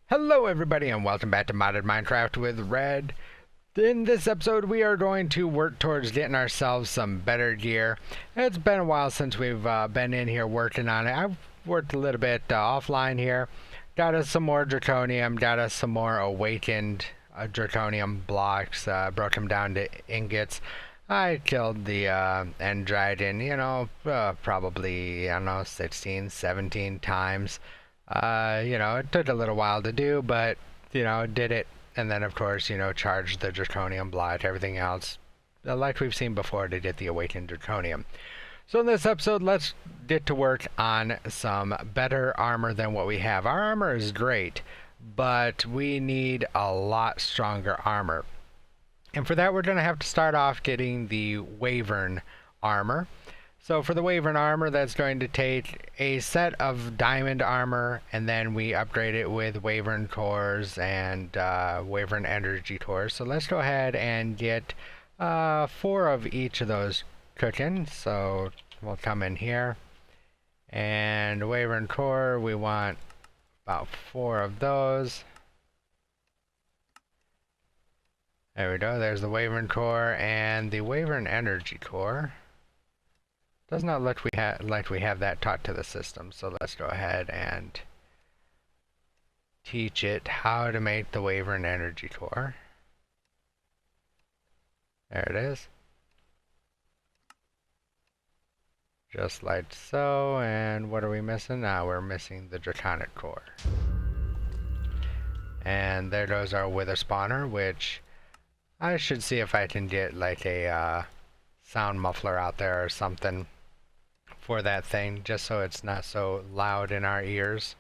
Hello everybody and welcome back to Modded Minecraft with Red. In this episode we are going to work towards getting ourselves some better gear. It's been a while since we've been in here working on it. I've worked a little bit offline here. Got us some more draconium, got us some more awakened draconium blocks, broke them down to ingots. I killed the end dragon, probably, I don't know, 16, 17 times. It took a little while to do, but, did it. And then, of course, charged the draconium block, everything else, like we've seen before, to get the awakened draconium. So in this episode, let's get to work on some better armor than what we have. Our armor is great, but we need a lot stronger armor. And for that, we're going to have to start off getting the Wyvern armor. So for the Wyvern armor, that's going to take a set of diamond armor, and then we upgrade it with Wyvern cores and Wyvern energy cores. So let's go ahead and get 4 of each of those cooking. So we'll come in here, and Wyvern core, we want about 4 of those. There we go, there's the Wyvern core and the Wyvern energy core. Does not look like we have that taught to the system, so let's go ahead and teach it how to make the Wyvern energy core. There it is. Just like so, and what are we missing? Now we're missing the draconic core. And there goes our wither spawner, which I should see if I can get like a sound muffler out there or something for that thing, just so it's not so loud in our ears.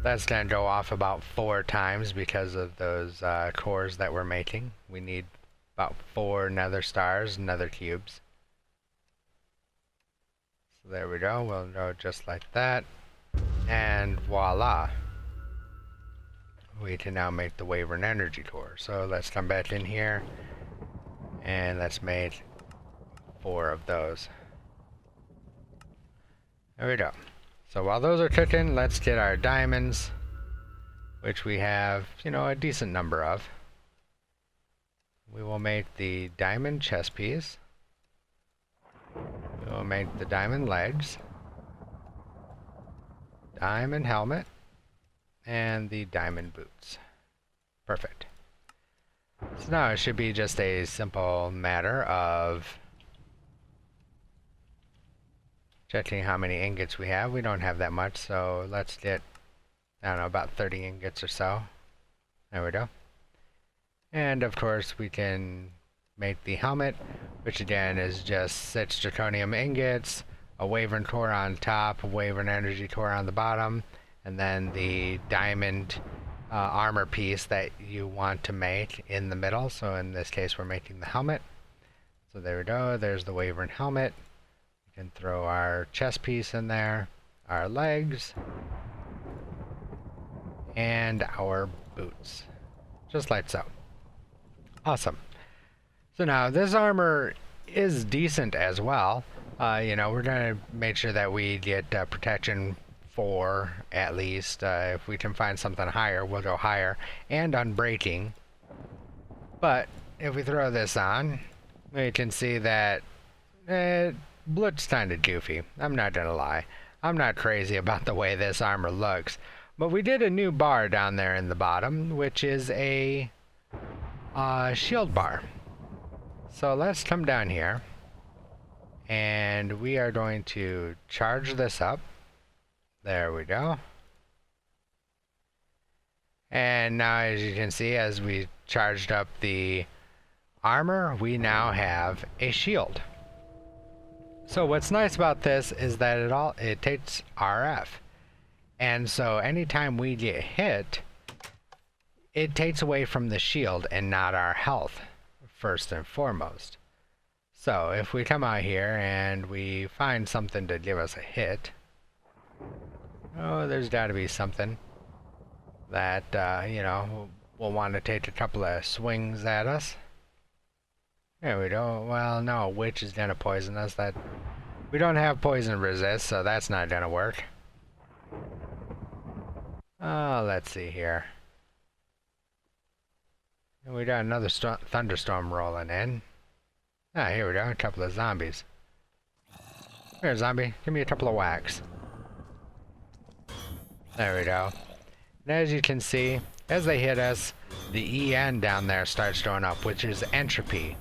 That's gonna go off about 4 times because of those cores that we're making. We need about 4 nether stars, nether cubes. So there we go, we'll go just like that, and voila, we can now make the Wyvern energy core. So let's come back in here and let's make 4 of those. There we go. So while those are cooking, let's get our diamonds, which we have, a decent number of. We will make the diamond chest piece. We will make the diamond legs, diamond helmet, and the diamond boots. Perfect. So now it should be just a simple matter of checking how many ingots we have. We don't have that much, so let's get, I don't know, about 30 ingots or so. There we go. And of course we can make the helmet, which again is just 6 draconium ingots, a Wyvern core on top, a Wyvern energy core on the bottom, and then the diamond armor piece that you want to make in the middle. So in this case we're making the helmet. So there we go, there's the Wyvern helmet. We can throw our chest piece in there, our legs, and our boots. Just like so. Awesome. So now this armor is decent as well. We're gonna make sure that we get protection 4 at least. If we can find something higher, we'll go higher, and unbreaking. But if we throw this on, we can see that it looks kind of goofy. I'm not gonna lie. I'm not crazy about the way this armor looks. But we did a new bar down there in the bottom, which is a shield bar. So let's come down here, and we are going to charge this up. There we go. And now, as you can see, as we charged up the armor, we now have a shield. So what's nice about this is that it takes RF. And so anytime we get hit, it takes away from the shield and not our health, first and foremost. So if we come out here and we find something to give us a hit, oh, there's got to be something that, will want to take a couple of swings at us. There we go. Well, no, a witch is going to poison us. We don't have poison resist, so that's not going to work. Let's see here. We got another thunderstorm rolling in. Ah, here we go. A couple of zombies. Here, zombie. Give me a couple of whacks. There we go. And as you can see, as they hit us, the EN down there starts going up, which is entropy.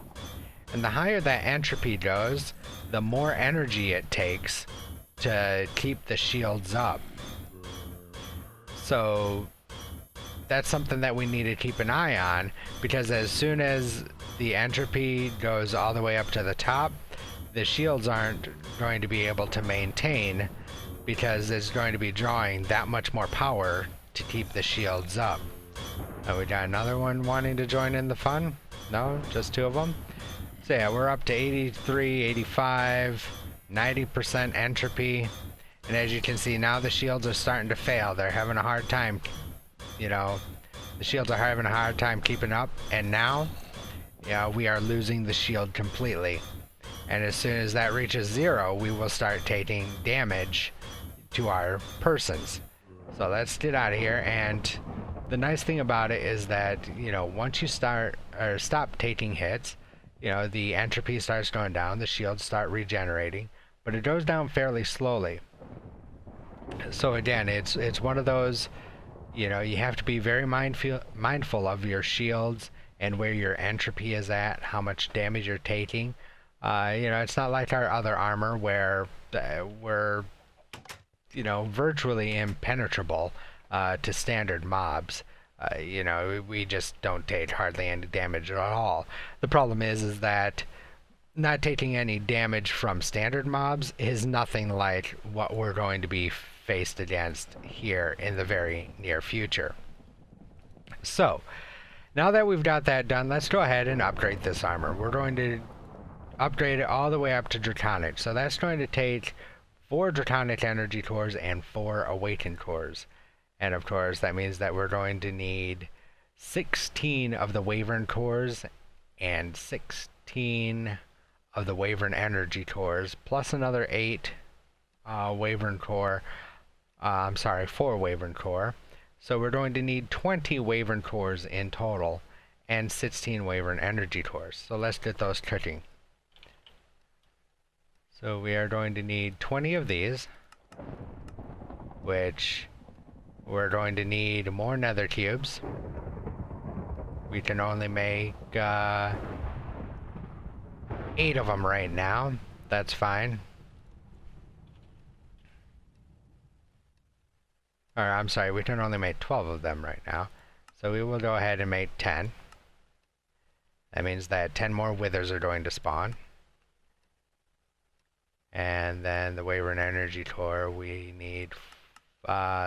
And the higher that entropy goes, the more energy it takes to keep the shields up. So that's something that we need to keep an eye on, because as soon as the entropy goes all the way up to the top, the shields aren't going to be able to maintain, because it's going to be drawing that much more power to keep the shields up. Oh, we got another one wanting to join in the fun? No? Just two of them? So yeah, we're up to 83, 85, 90% entropy. And as you can see, now the shields are starting to fail. They're having a hard time, you know, the shields are having a hard time keeping up. And now, yeah, we are losing the shield completely. And as soon as that reaches 0, we will start taking damage to our persons. So let's get out of here. And the nice thing about it is that, you know, once you start or stop taking hits, you know, the entropy starts going down, the shields start regenerating, but it goes down fairly slowly. So again, it's one of those, you know, you have to be very mindful of your shields and where your entropy is at, how much damage you're taking. You know, it's not like our other armor where we're, you know, virtually impenetrable to standard mobs. You know, we just don't take hardly any damage at all. The problem is that not taking any damage from standard mobs is nothing like what we're going to be faced against here in the very near future. So, now that we've got that done, let's go ahead and upgrade this armor. We're going to upgrade it all the way up to Draconic. So that's going to take 4 Draconic energy cores and 4 awakened cores. And of course, that means that we're going to need 16 of the Wyvern cores and 16 of the Wyvern energy cores, plus another 8 Wyvern core. I'm sorry, 4 Wyvern core. So we're going to need 20 Wyvern cores in total and 16 Wyvern energy cores. So let's get those cooking. So we are going to need 20 of these, which we're going to need more nether cubes. We can only make 8 of them right now. That's fine. Or I'm sorry, we can only make 12 of them right now. So we will go ahead and make 10. That means that 10 more withers are going to spawn. And then the Wyvern energy core we need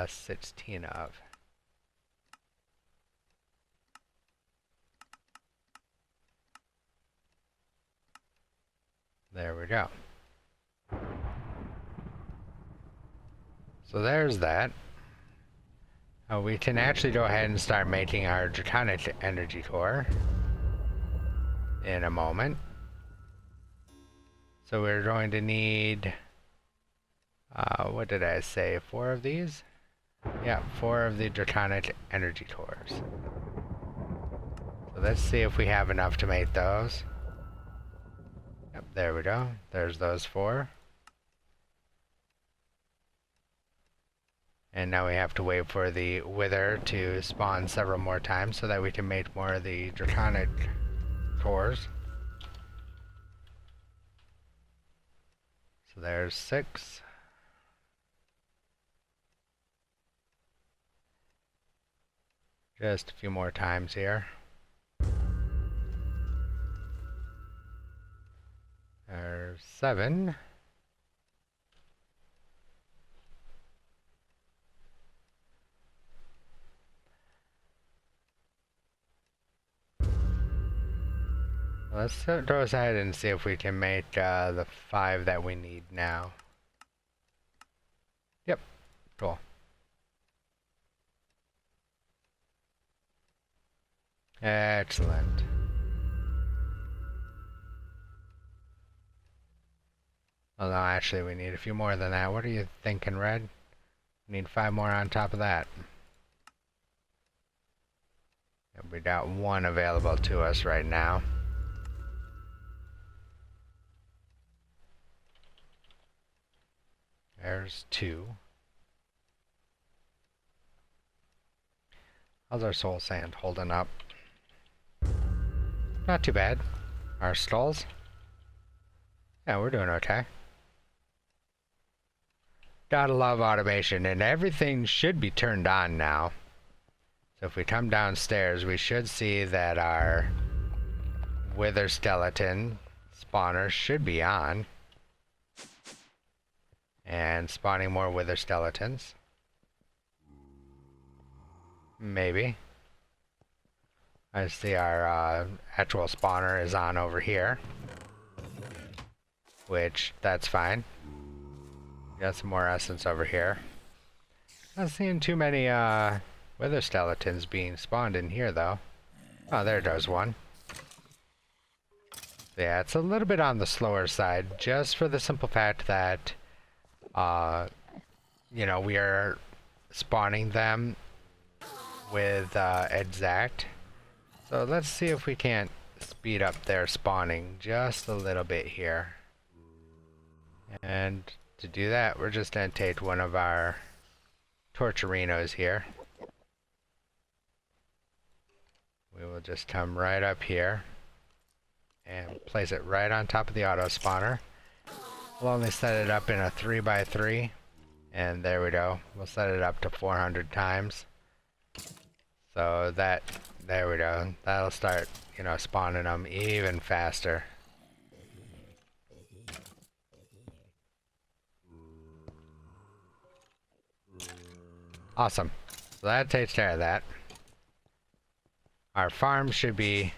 16 of. There we go. So there's that. We can actually go ahead and start making our Draconic energy core in a moment. So we're going to need, what did I say, 4 of these? Yeah, 4 of the Draconic energy cores. So let's see if we have enough to make those. Yep, there we go. There's those 4. And now we have to wait for the wither to spawn several more times so that we can make more of the Draconic cores. So there's 6. Just a few more times here. There's 7. Let's go ahead and see if we can make the 5 that we need now. Yep, cool. Excellent. Well, no, actually we need a few more than that. What are you thinking, Red? We need 5 more on top of that. We got one available to us right now. There's two. How's our soul sand holding up? Not too bad. Our skulls? Yeah, we're doing okay. Gotta love automation, and everything should be turned on now. So if we come downstairs, we should see that our wither skeleton spawner should be on. And spawning more wither skeletons. Maybe. I see our actual spawner is on over here. Which, that's fine. Got some more essence over here. Not seeing too many wither skeletons being spawned in here though. Oh, there goes one. Yeah, it's a little bit on the slower side, just for the simple fact that you know, we are spawning them with exact. So let's see if we can't speed up their spawning just a little bit here. And to do that, we're just going to take one of our torcherinos here. We will just come right up here and place it right on top of the auto spawner. We'll only set it up in a 3x3, and there we go. We'll set it up to 400 times. So that, there we go. That'll start, you know, spawning them even faster. Awesome. So that takes care of that. Our farm should be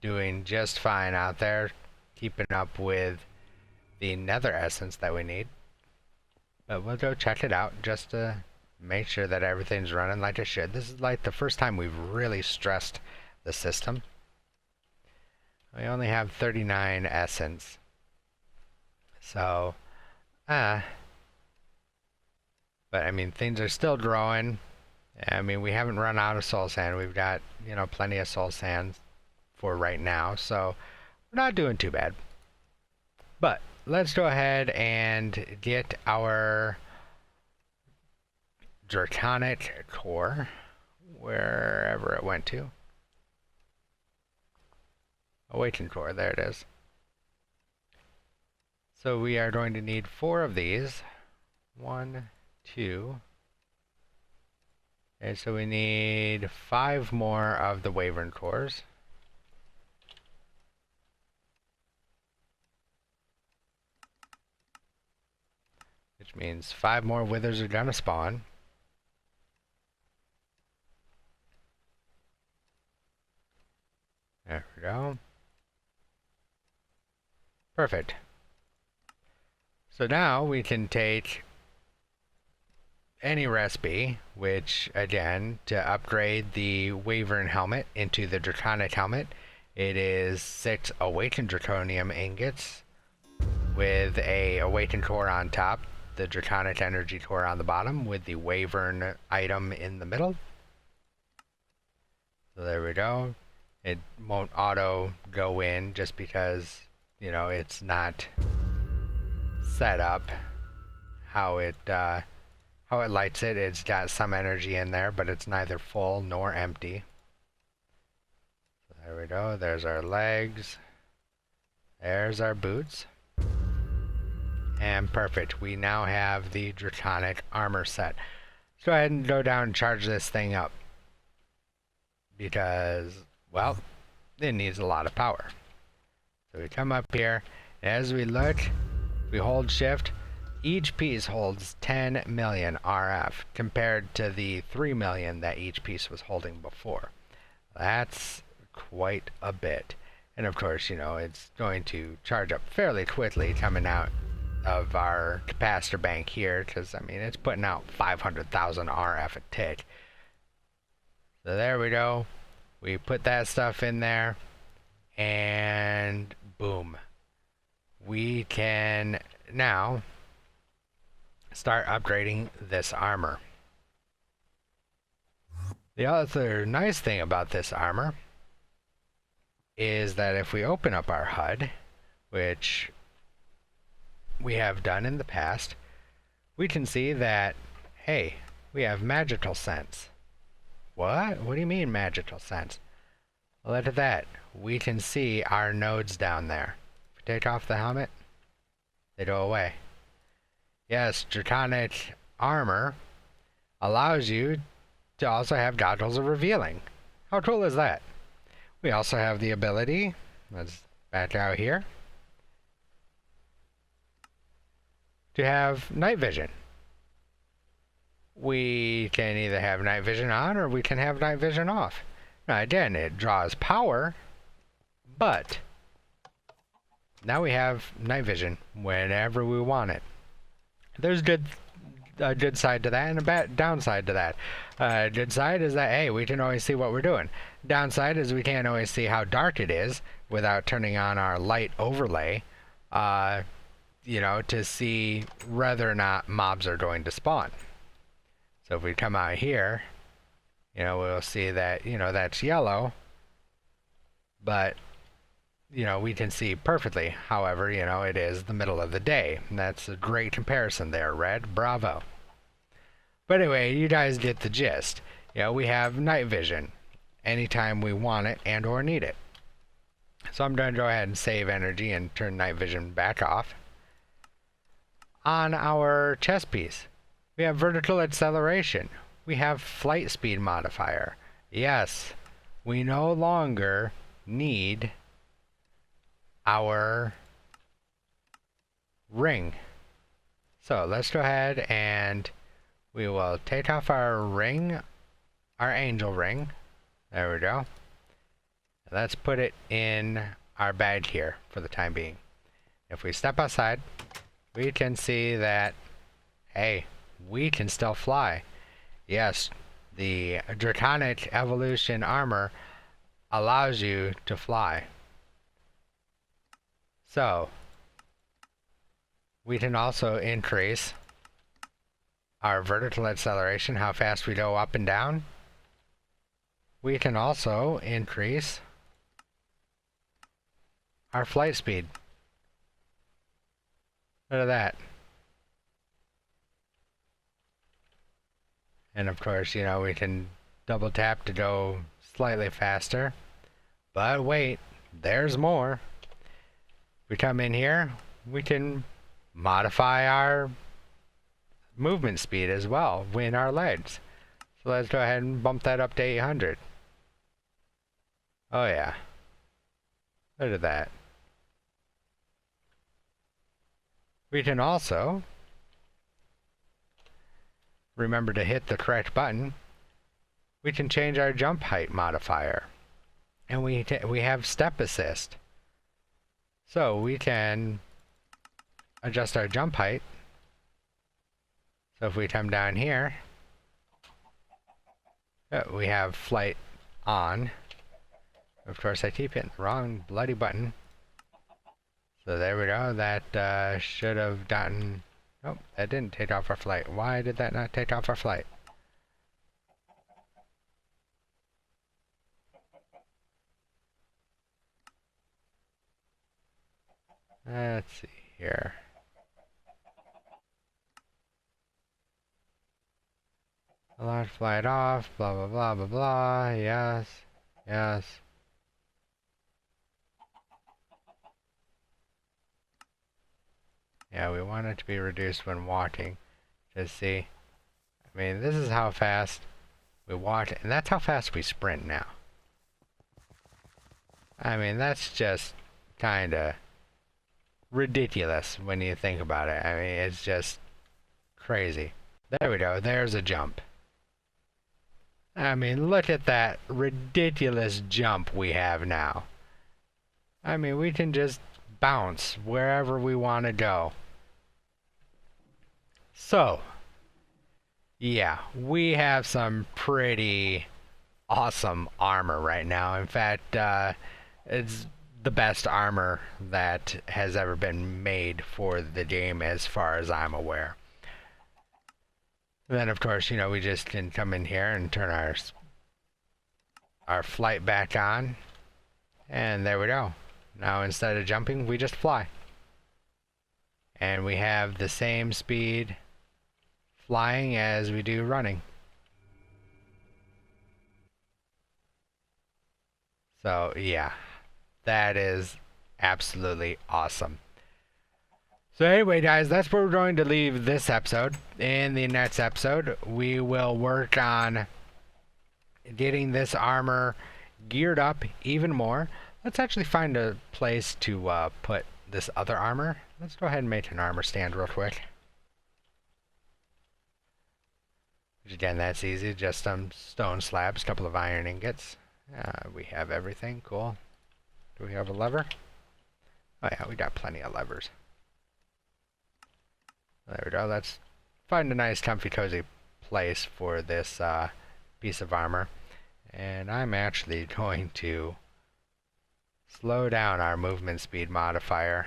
doing just fine out there, keeping up with the nether essence that we need. But we'll go check it out just to make sure that everything's running like it should. This is like the first time we've really stressed the system. We only have 39 essence. So, but I mean, things are still growing. I mean, we haven't run out of soul sand. We've got, you know, plenty of soul sand for right now. So, we're not doing too bad. But let's go ahead and get our draconic core, wherever it went to. Awakened core, there it is. So we are going to need 4 of these. 1, 2. And so we need 5 more of the wyvern cores. Which means 5 more withers are gonna spawn. There we go. Perfect. So now we can take any recipe, which again, to upgrade the wyvern helmet into the draconic helmet, it is 6 awakened draconium ingots with a awakened core on top, the draconic energy core on the bottom, with the wyvern item in the middle. So there we go. It won't auto go in just because, you know, it's not set up how it lights it. It's got some energy in there, but it's neither full nor empty. So there we go. There's our legs. There's our boots. And perfect. We now have the draconic armor set. Let's go ahead and go down and charge this thing up. Because, well, it needs a lot of power. So we come up here. As we look, we hold shift. Each piece holds 10 million RF compared to the 3 million that each piece was holding before. That's quite a bit. And of course, you know, it's going to charge up fairly quickly coming out of our capacitor bank here, because I mean, it's putting out 500,000 RF a tick. So there we go. We put that stuff in there, and boom. We can now start upgrading this armor. The other nice thing about this armor is that if we open up our HUD, which we have done in the past, we can see that, hey, we have magical sense. What? What do you mean magical sense? Well, look at that. We can see our nodes down there. If we take off the helmet, they go away. Yes, draconic armor allows you to also have goggles of revealing. How cool is that? We also have the ability, let's back out here, to have night vision. We can either have night vision on or we can have night vision off. Now again, it draws power, but now we have night vision whenever we want it. There's a good side to that and a bad downside to that. Good side is that, hey, we can always see what we're doing. Downside is we can't always see how dark it is without turning on our light overlay, you know, to see whether or not mobs are going to spawn. So if we come out here, you know, we'll see that, you know, that's yellow, but, you know, we can see perfectly. However, you know, it is the middle of the day. And that's a great comparison there, Red. Bravo. But anyway, you guys get the gist. You know, we have night vision anytime we want it and or need it. So I'm going to go ahead and save energy and turn night vision back off. On our chest piece, we have vertical acceleration. We have flight speed modifier. Yes, we no longer need our ring. So let's go ahead and we will take off our ring, our angel ring. There we go. Let's put it in our bag here for the time being. If we step outside, we can see that, hey, we can still fly. Yes, the Draconic Evolution armor allows you to fly. So, we can also increase our vertical acceleration, how fast we go up and down. We can also increase our flight speed. Look at that. And of course, you know, we can double tap to go slightly faster. But wait, there's more. We come in here, we can modify our movement speed as well in our legs. So let's go ahead and bump that up to 800. Oh yeah. Look at that. We can also remember to hit the correct button. We can change our jump height modifier. And we have step assist. So we can adjust our jump height. So if we come down here, we have flight on. Of course, I keep hitting the wrong bloody button. So there we go. That should have gotten... Nope, that didn't take off our flight. Why did that not take off our flight? Let's see here. Launch flight off, blah blah blah blah blah. Yes, yes. Yeah, we want it to be reduced when walking. Just see. I mean, this is how fast we walk, and that's how fast we sprint now. I mean, that's just kinda ridiculous when you think about it. I mean, it's just crazy. There we go, there's a jump. I mean, look at that ridiculous jump we have now. I mean, we can just bounce wherever we want to go. So, yeah, we have some pretty awesome armor right now. In fact, it's the best armor that has ever been made for the game as far as I'm aware. And then of course, you know, we just can come in here and turn our our flight back on. And there we go. Now instead of jumping, we just fly. And we have the same speed flying as we do running. So yeah, that is absolutely awesome. So anyway, guys, that's where we're going to leave this episode. In the next episode, we will work on getting this armor geared up even more. Let's actually find a place to put this other armor. Let's go ahead and make an armor stand real quick. Which again, that's easy. Just some stone slabs, a couple of iron ingots. We have everything. Cool. Do we have a lever? Oh yeah, we got plenty of levers. There we go. Let's find a nice, comfy, cozy place for this piece of armor. And I'm actually going to slow down our movement speed modifier.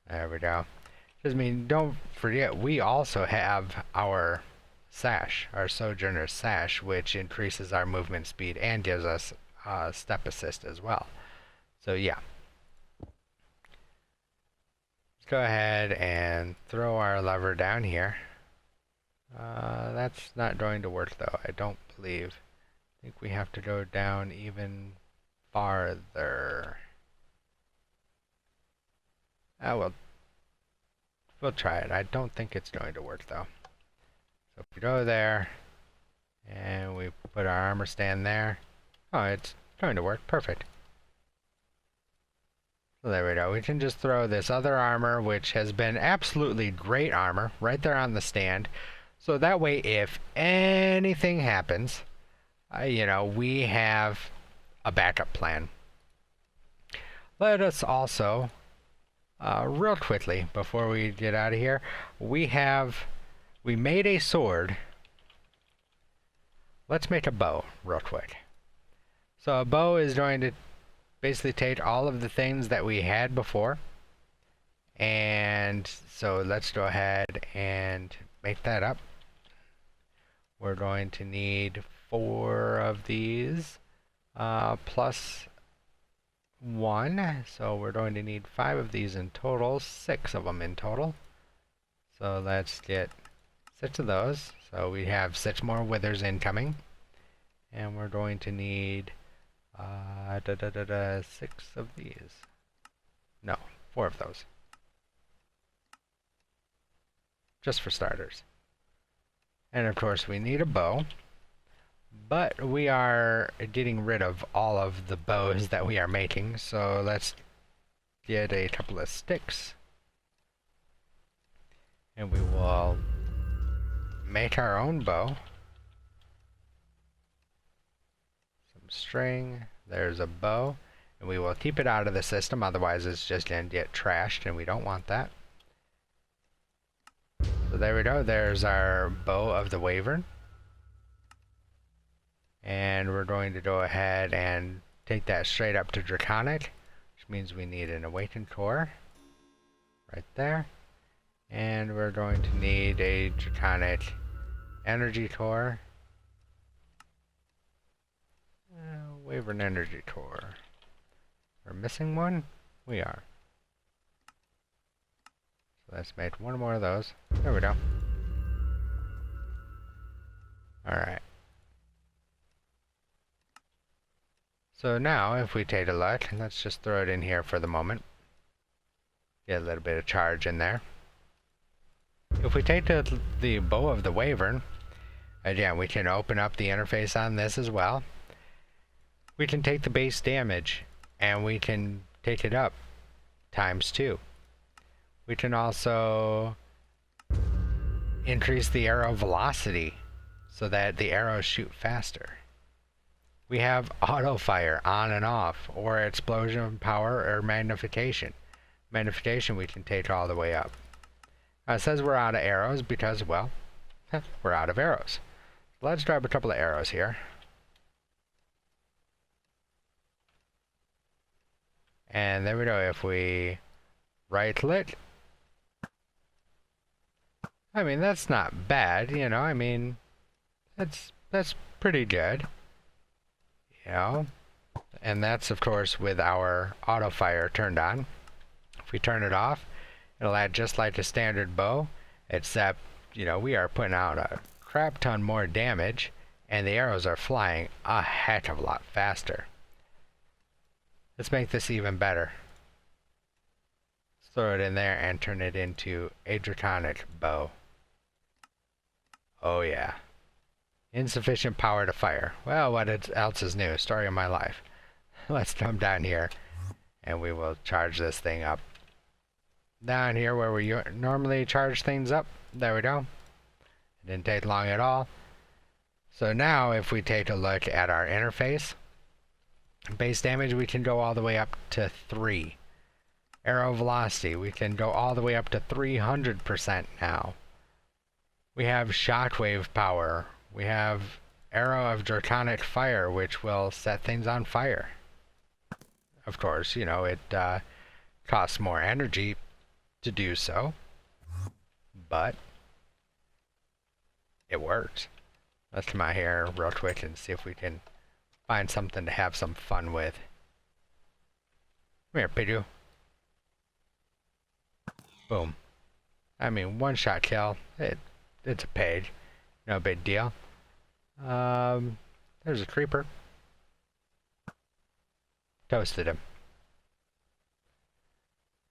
There we go. Because, I mean, don't forget, we also have our sash, our Sojourner's sash, which increases our movement speed and gives us step assist as well. So, yeah. Go ahead and throw our lever down here. That's not going to work though, I don't believe. I think we have to go down even farther. Well, we'll try it. I don't think it's going to work though. So if we go there and we put our armor stand there. Oh, it's going to work. Perfect. So there we go. We can just throw this other armor, which has been absolutely great armor, right there on the stand. So that way, if anything happens, you know, we have a backup plan. Let us also, real quickly, before we get out of here, we made a sword. Let's make a bow real quick. So a bow is going to basically take all of the things that we had before, and so let's go ahead and make that up. We're going to need 4 of these plus 1, so we're going to need 5 of these in total, 6 of them in total. So let's get 6 of those, so we have 6 more withers incoming, and we're going to need 6 of these. No, 4 of those. Just for starters. And of course we need a bow. But we are getting rid of all of the bows that we are making. So let's get a couple of sticks. And we will make our own bow. String, there's a bow, and we will keep it out of the system, otherwise it's just going to get trashed and we don't want that. So there we go, there's our bow of the Wyvern, and we're going to go ahead and take that straight up to Draconic, which means we need an Awakened Core right there, and we're going to need a Draconic Energy Core. Wyvern Energy Core. We're missing one? We are. So let's make 1 more of those. There we go. Alright. So now, if we take a look, let's just throw it in here for the moment. Get a little bit of charge in there. If we take the bow of the Wyvern, again, we can open up the interface on this as well. We can take the base damage, and we can take it up ×2. We can also increase the arrow velocity so that the arrows shoot faster. We have auto fire on and off, or explosion power, or magnification. Magnification we can take all the way up. It says we're out of arrows because, well, we're out of arrows. Let's grab a couple of arrows here. And there we go. If we right click, I mean, that's not bad, you know, I mean, that's pretty good. You know, and that's of course with our auto fire turned on. If we turn it off, it'll add just like a standard bow, except, you know, we are putting out a crap ton more damage, and the arrows are flying a heck of a lot faster. Let's make this even better. Let's throw it in there and turn it into a draconic bow. Oh yeah. Insufficient power to fire. Well, what else is new? Story of my life. Let's come down here, and we will charge this thing up. Down here where we normally charge things up. There we go. It didn't take long at all. So now if we take a look at our interface, base damage we can go all the way up to 3. Arrow velocity we can go all the way up to 300% now. We have shockwave power. We have arrow of draconic fire, which will set things on fire. Of course, you know, it costs more energy to do so, but it works. Let's come out here real quick and see if we can find something to have some fun with. Come here, Pidu. Boom. I mean, one shot kill. It's a page. No big deal. There's a creeper. Toasted him.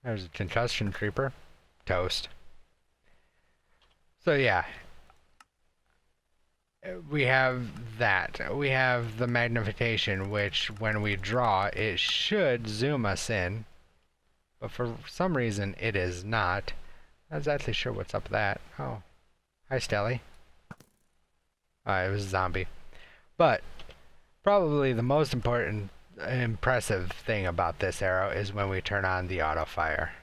There's a concussion creeper. Toast. So yeah. We have that. We have the magnification, which when we draw, it should zoom us in. But for some reason, it is not. Not exactly sure what's up with that. Oh. Hi, Stelly. It was a zombie. But probably the most important, impressive thing about this arrow is when we turn on the auto fire.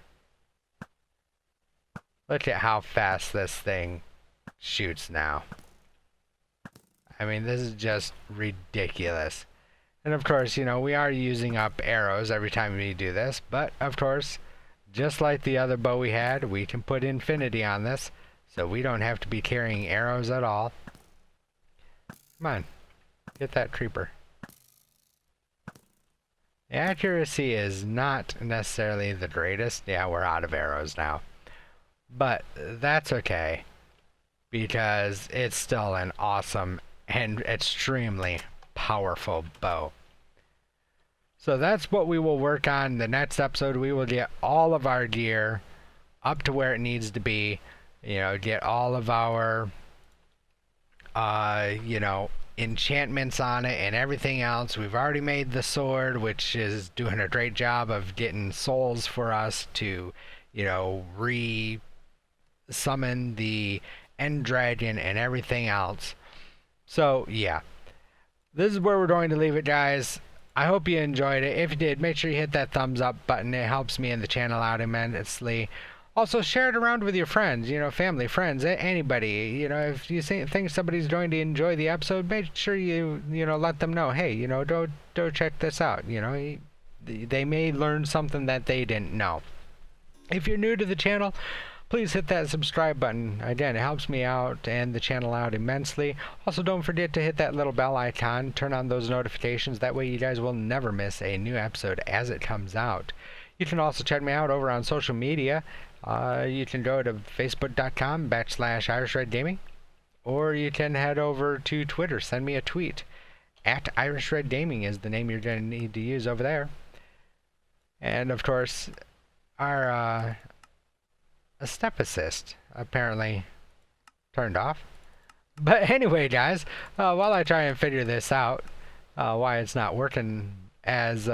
Look at how fast this thing shoots now. I mean, this is just ridiculous. And of course, you know, we are using up arrows every time we do this, but of course, just like the other bow we had, we can put infinity on this, so we don't have to be carrying arrows at all. Come on, get that creeper. The accuracy is not necessarily the greatest. Yeah, we're out of arrows now. But that's okay, because it's still an awesome and extremely powerful bow. So that's what we will work on. The next episode, we will get all of our gear up to where it needs to be. You know, get all of our, you know, enchantments on it and everything else. We've already made the sword, which is doing a great job of getting souls for us to, you know, re-summon the end dragon and everything else. So, yeah. This is where we're going to leave it, guys. I hope you enjoyed it. If you did, make sure you hit that thumbs up button. It helps me and the channel out immensely. Also, share it around with your friends, you know, family, friends, anybody. You know, if you think somebody's going to enjoy the episode, make sure you know, let them know, hey, you know, go check this out. You know, they may learn something that they didn't know. If you're new to the channel, please hit that subscribe button. Again, it helps me out and the channel out immensely. Also, don't forget to hit that little bell icon. Turn on those notifications. That way you guys will never miss a new episode as it comes out. You can also check me out over on social media. You can go to facebook.com/IrishRedGaming, or you can head over to Twitter. Send me a tweet. @IrishRedGaming is the name you're going to need to use over there. And of course, our a step assist apparently turned off. But anyway, guys, while I try and figure this out, why it's not working as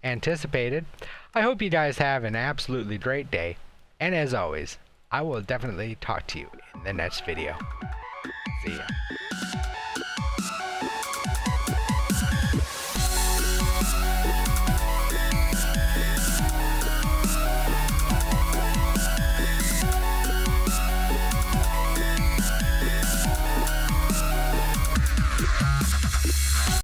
anticipated, I hope you guys have an absolutely great day. And as always, I will definitely talk to you in the next video. See ya.